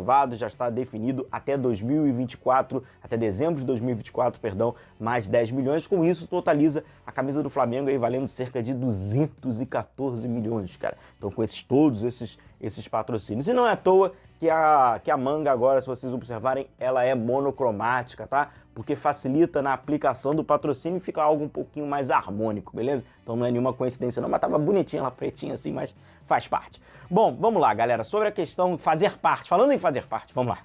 aprovado, já está definido até 2024, até dezembro de 2024, perdão, mais 10 milhões. Com isso, totaliza a camisa do Flamengo aí valendo cerca de 214 milhões, cara. Então, com todos esses patrocínios. E não é à toa que a manga agora, se vocês observarem, ela é monocromática, tá? Porque facilita na aplicação do patrocínio e fica algo um pouquinho mais harmônico, beleza? Então não é nenhuma coincidência não, mas tava bonitinha lá, pretinha assim, mas faz parte. Bom, vamos lá, galera, sobre a questão de fazer parte, falando em fazer parte, vamos lá.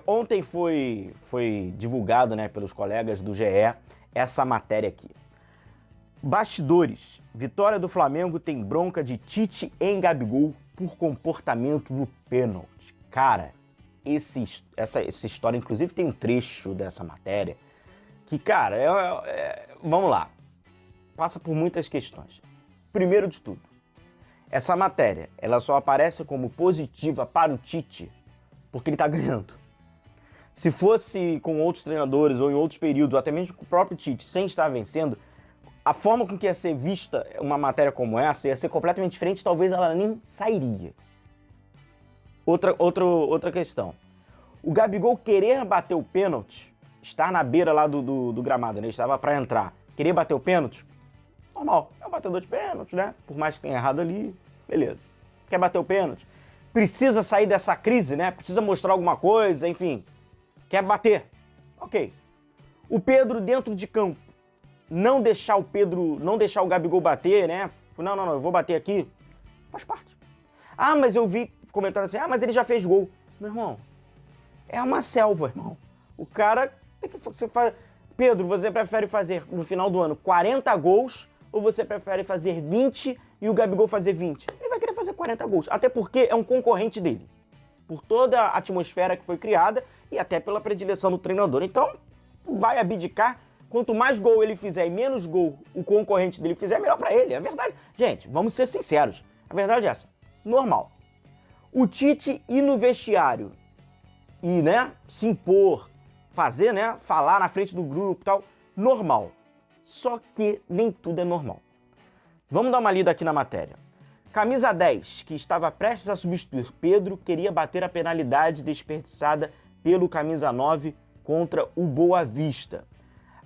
Ontem foi divulgado, né, pelos colegas do GE, essa matéria aqui. Bastidores, vitória do Flamengo tem bronca de Tite em Gabigol por comportamento no pênalti. Cara, essa história, inclusive, tem um trecho dessa matéria que, cara, vamos lá, passa por muitas questões. Primeiro de tudo, essa matéria, ela só aparece como positiva para o Tite porque ele tá ganhando. Se fosse com outros treinadores ou em outros períodos, ou até mesmo com o próprio Tite, sem estar vencendo, a forma com que ia ser vista uma matéria como essa ia ser completamente diferente, talvez ela nem sairia. Outra questão. O Gabigol querer bater o pênalti, estar na beira lá do gramado, né? Estava para entrar. Querer bater o pênalti, normal. É um batedor de pênalti, né? Por mais que tenha errado ali, beleza. Quer bater o pênalti? Precisa sair dessa crise, né? Precisa mostrar alguma coisa, enfim. Quer bater? Ok. O Pedro dentro de campo. Não deixar o Gabigol bater, né? Não, eu vou bater aqui. Faz parte. Ah, mas eu vi comentário assim, mas ele já fez gol. Meu irmão, é uma selva, irmão. O cara tem que... Pedro, você prefere fazer no final do ano 40 gols ou você prefere fazer 20 e o Gabigol fazer 20? Ele vai querer fazer 40 gols, até porque é um concorrente dele. Por toda a atmosfera que foi criada e até pela predileção do treinador. Então, vai abdicar. Quanto mais gol ele fizer e menos gol o concorrente dele fizer, melhor pra ele. É verdade. Gente, vamos ser sinceros. A verdade é essa. Normal. O Tite ir no vestiário e, né, se impor, fazer, né, falar na frente do grupo e tal, normal. Só que nem tudo é normal. Vamos dar uma lida aqui na matéria. Camisa 10, que estava prestes a substituir Pedro, queria bater a penalidade desperdiçada pelo camisa 9 contra o Boa Vista.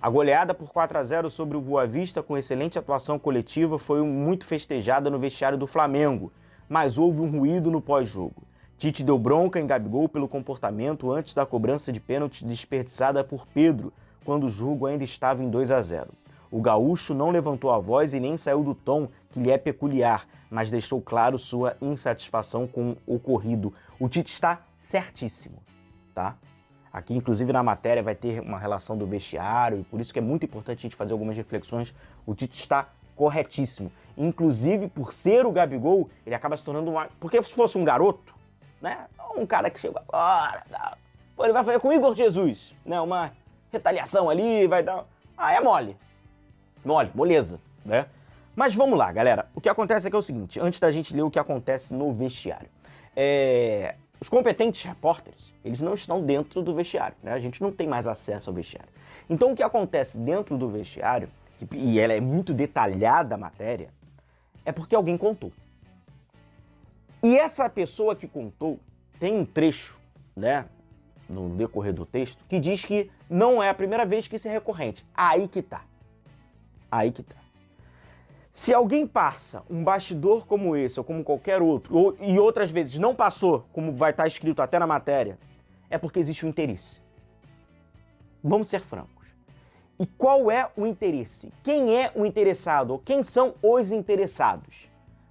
A goleada por 4-0 sobre o Boa Vista, com excelente atuação coletiva, foi muito festejada no vestiário do Flamengo, mas houve um ruído no pós-jogo. Tite deu bronca em Gabigol pelo comportamento antes da cobrança de pênalti desperdiçada por Pedro, quando o jogo ainda estava em 2-0. O gaúcho não levantou a voz e nem saiu do tom que lhe é peculiar, mas deixou claro sua insatisfação com o ocorrido. O Tite está certíssimo, tá? Aqui, inclusive, na matéria vai ter uma relação do vestiário, e por isso que é muito importante a gente fazer algumas reflexões. O Tite está corretíssimo. Inclusive, por ser o Gabigol, ele acaba se tornando uma... Porque se fosse um garoto, né? Um cara que chegou agora, tá? Pô, ele vai fazer com o Igor Jesus, né? Uma retaliação ali, vai dar... é mole. Moleza, né? Mas vamos lá, galera. O que acontece aqui é o seguinte, antes da gente ler o que acontece no vestiário. Os competentes repórteres, eles não estão dentro do vestiário, né? A gente não tem mais acesso ao vestiário. Então, o que acontece dentro do vestiário, e ela é muito detalhada a matéria, é porque alguém contou. E essa pessoa que contou tem um trecho, né, no decorrer do texto, que diz que não é a primeira vez que isso é recorrente. Aí que tá. Se alguém passa um bastidor como esse, ou como qualquer outro, e outras vezes não passou, como vai estar escrito até na matéria, é porque existe um interesse. Vamos ser francos. E qual é o interesse? Quem é o interessado? Ou quem são os interessados?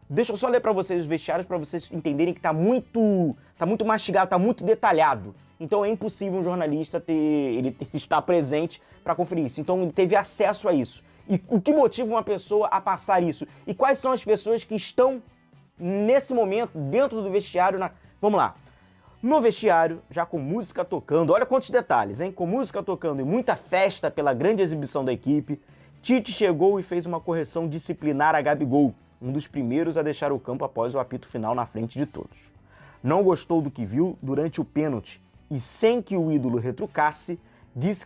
Deixa eu só ler para vocês os vestiários para vocês entenderem que tá muito mastigado, tá muito detalhado. Então é impossível um jornalista estar presente para conferir isso. Então ele teve acesso a isso. E o que motiva uma pessoa a passar isso? E quais são as pessoas que estão, nesse momento, dentro do vestiário? Vamos lá. No vestiário, já com música tocando, olha quantos detalhes, hein? Com música tocando e muita festa pela grande exibição da equipe, Tite chegou e fez uma correção disciplinar a Gabigol, um dos primeiros a deixar o campo após o apito final na frente de todos. Não gostou do que viu durante o pênalti e, sem que o ídolo retrucasse, disse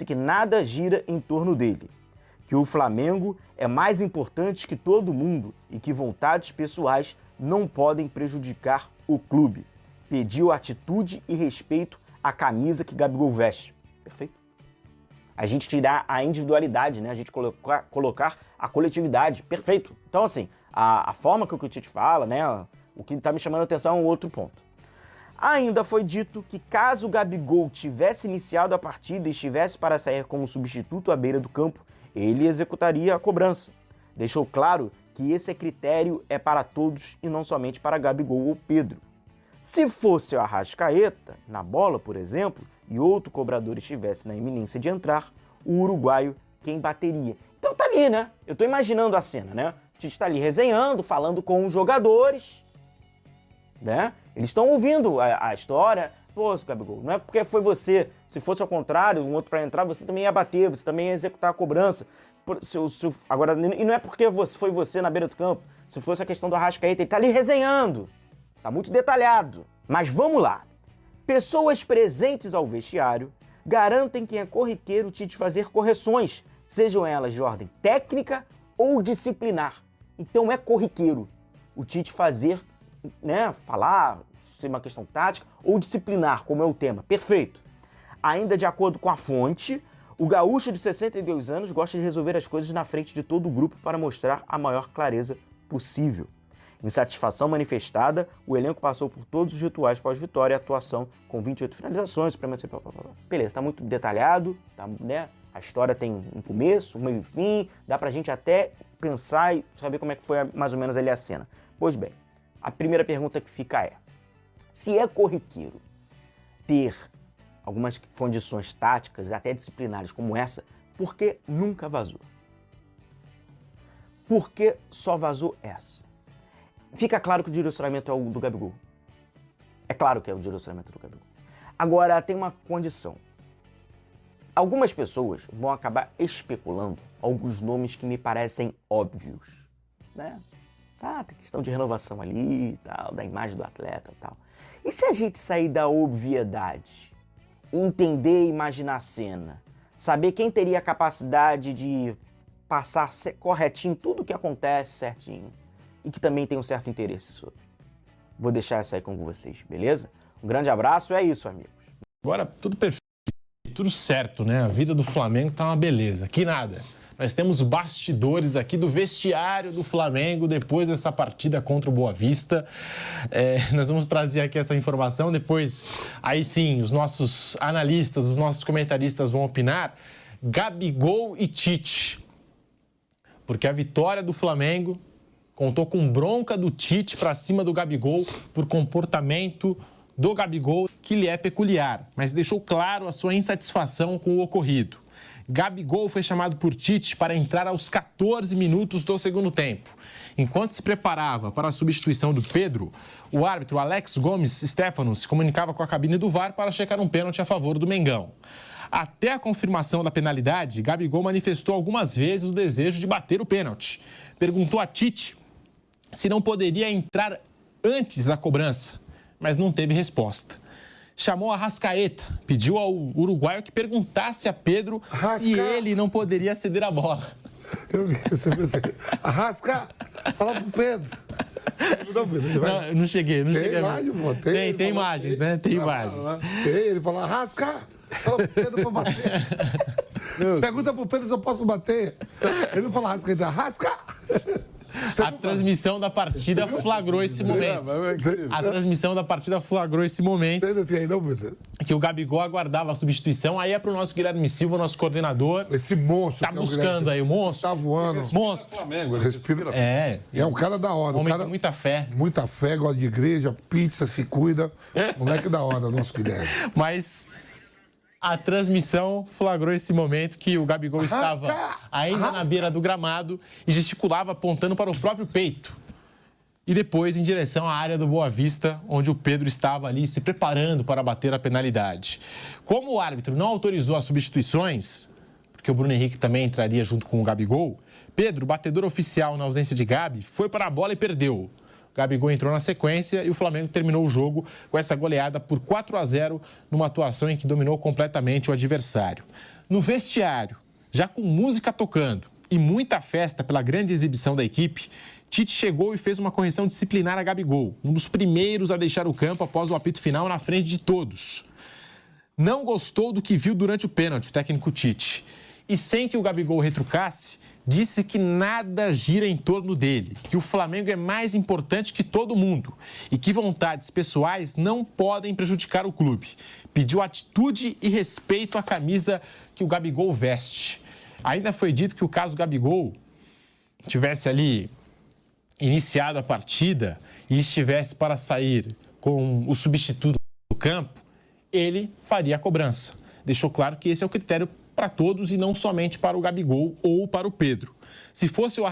que nada gira em torno dele. Que o Flamengo é mais importante que todo mundo e que vontades pessoais não podem prejudicar o clube. pediu atitude e respeito à camisa que Gabigol veste. Perfeito. A gente tirar a individualidade, né? A gente colocar a coletividade. Perfeito. Então, assim, a forma que o Tite fala, né? O que está me chamando a atenção é um outro ponto. Ainda foi dito que caso o Gabigol tivesse iniciado a partida e estivesse para sair como substituto à beira do campo, ele executaria a cobrança. Deixou claro que esse critério é para todos e não somente para Gabigol ou Pedro. Se fosse o Arrascaeta, na bola, por exemplo, e outro cobrador estivesse na iminência de entrar, o uruguaio quem bateria. Então tá ali, né? Eu tô imaginando a cena, né? O Tite tá ali resenhando, falando com os jogadores, né? Eles estão ouvindo a história. Pô, Gabigol, não é porque foi você. Se fosse ao contrário, um outro para entrar, você também ia bater, você também ia executar a cobrança. Agora, e não é porque foi você na beira do campo. Se fosse a questão do Arrascaeta, ele tá ali resenhando. Tá muito detalhado. Mas vamos lá. Pessoas presentes ao vestiário garantem que é corriqueiro o Tite fazer correções, sejam elas de ordem técnica ou disciplinar. Então é corriqueiro o Tite fazer, né, falar, se é uma questão tática ou disciplinar, como é o tema. Perfeito. Ainda de acordo com a fonte, o gaúcho de 62 anos gosta de resolver as coisas na frente de todo o grupo para mostrar a maior clareza possível. Insatisfação manifestada, o elenco passou por todos os rituais pós-vitória e atuação com 28 finalizações, beleza, tá muito detalhado, tá, né? A história tem um começo, um meio e fim, dá pra gente até pensar e saber como é que foi mais ou menos ali a cena. Pois bem, a primeira pergunta que fica é, se é corriqueiro ter algumas condições táticas, até disciplinares como essa, por que nunca vazou? Por que só vazou essa? Fica claro que o direcionamento é o do Gabigol. É claro que é o direcionamento do Gabigol. Agora, tem uma condição. Algumas pessoas vão acabar especulando alguns nomes que me parecem óbvios, né? Tá, tem questão de renovação ali, tal, da imagem do atleta e tal. E se a gente sair da obviedade, entender e imaginar a cena, saber quem teria a capacidade de passar corretinho tudo o que acontece certinho e que também tem um certo interesse sobre? Vou deixar essa aí com vocês, beleza? Um grande abraço, é isso, amigos. Agora, tudo perfeito, tudo certo, né? A vida do Flamengo tá uma beleza. Que nada. Nós temos bastidores aqui do vestiário do Flamengo depois dessa partida contra o Boa Vista. Nós vamos trazer aqui essa informação. Depois, aí sim, os nossos analistas, os nossos comentaristas vão opinar. Gabigol e Tite. Porque a vitória do Flamengo contou com bronca do Tite para cima do Gabigol por comportamento do Gabigol que lhe é peculiar, mas deixou claro a sua insatisfação com o ocorrido. Gabigol foi chamado por Tite para entrar aos 14 minutos do segundo tempo. Enquanto se preparava para a substituição do Pedro, o árbitro Alex Gomes Stefano se comunicava com a cabine do VAR para checar um pênalti a favor do Mengão. Até a confirmação da penalidade, Gabigol manifestou algumas vezes o desejo de bater o pênalti. Perguntou a Tite se não poderia entrar antes da cobrança, mas não teve resposta. Chamou a Arrascaeta, pediu ao uruguaio que perguntasse a Pedro se ele não poderia ceder a bola. Eu pensei, Arrasca, fala pro Pedro. Não cheguei. Imagem, pô, tem imagens, né? Tem imagens. Ele falou, Arrasca, fala pro Pedro pra bater. Pergunta pro Pedro se eu posso bater. Ele não fala Arrasca, ele fala, Arrasca. A transmissão da partida flagrou esse momento. A transmissão da partida flagrou esse momento. Que o Gabigol aguardava a substituição. Aí é pro nosso Guilherme Silva, nosso coordenador. Esse monstro. Tá buscando aí o monstro. Tá voando. Monstro. Respira. É um cara da hora. Homem cara de muita fé. Muita fé, gosta de igreja, pizza, se cuida. Moleque da hora, nosso Guilherme. Mas a transmissão flagrou esse momento que o Gabigol estava ainda na beira do gramado e gesticulava apontando para o próprio peito. E depois em direção à área do Boa Vista, onde o Pedro estava ali se preparando para bater a penalidade. Como o árbitro não autorizou as substituições, porque o Bruno Henrique também entraria junto com o Gabigol, Pedro, batedor oficial na ausência de Gabi, foi para a bola e perdeu. Gabigol entrou na sequência e o Flamengo terminou o jogo com essa goleada por 4-0 numa atuação em que dominou completamente o adversário. No vestiário, já com música tocando e muita festa pela grande exibição da equipe, Tite chegou e fez uma correção disciplinar a Gabigol, um dos primeiros a deixar o campo após o apito final na frente de todos. Não gostou do que viu durante o pênalti, o técnico Tite. E sem que o Gabigol retrucasse, disse que nada gira em torno dele, que o Flamengo é mais importante que todo mundo e que vontades pessoais não podem prejudicar o clube. Pediu atitude e respeito à camisa que o Gabigol veste. Ainda foi dito que o caso Gabigol tivesse ali iniciado a partida e estivesse para sair com o substituto do campo, ele faria a cobrança. Deixou claro que esse é o critério para todos e não somente para o Gabigol ou para o Pedro. Se fosse o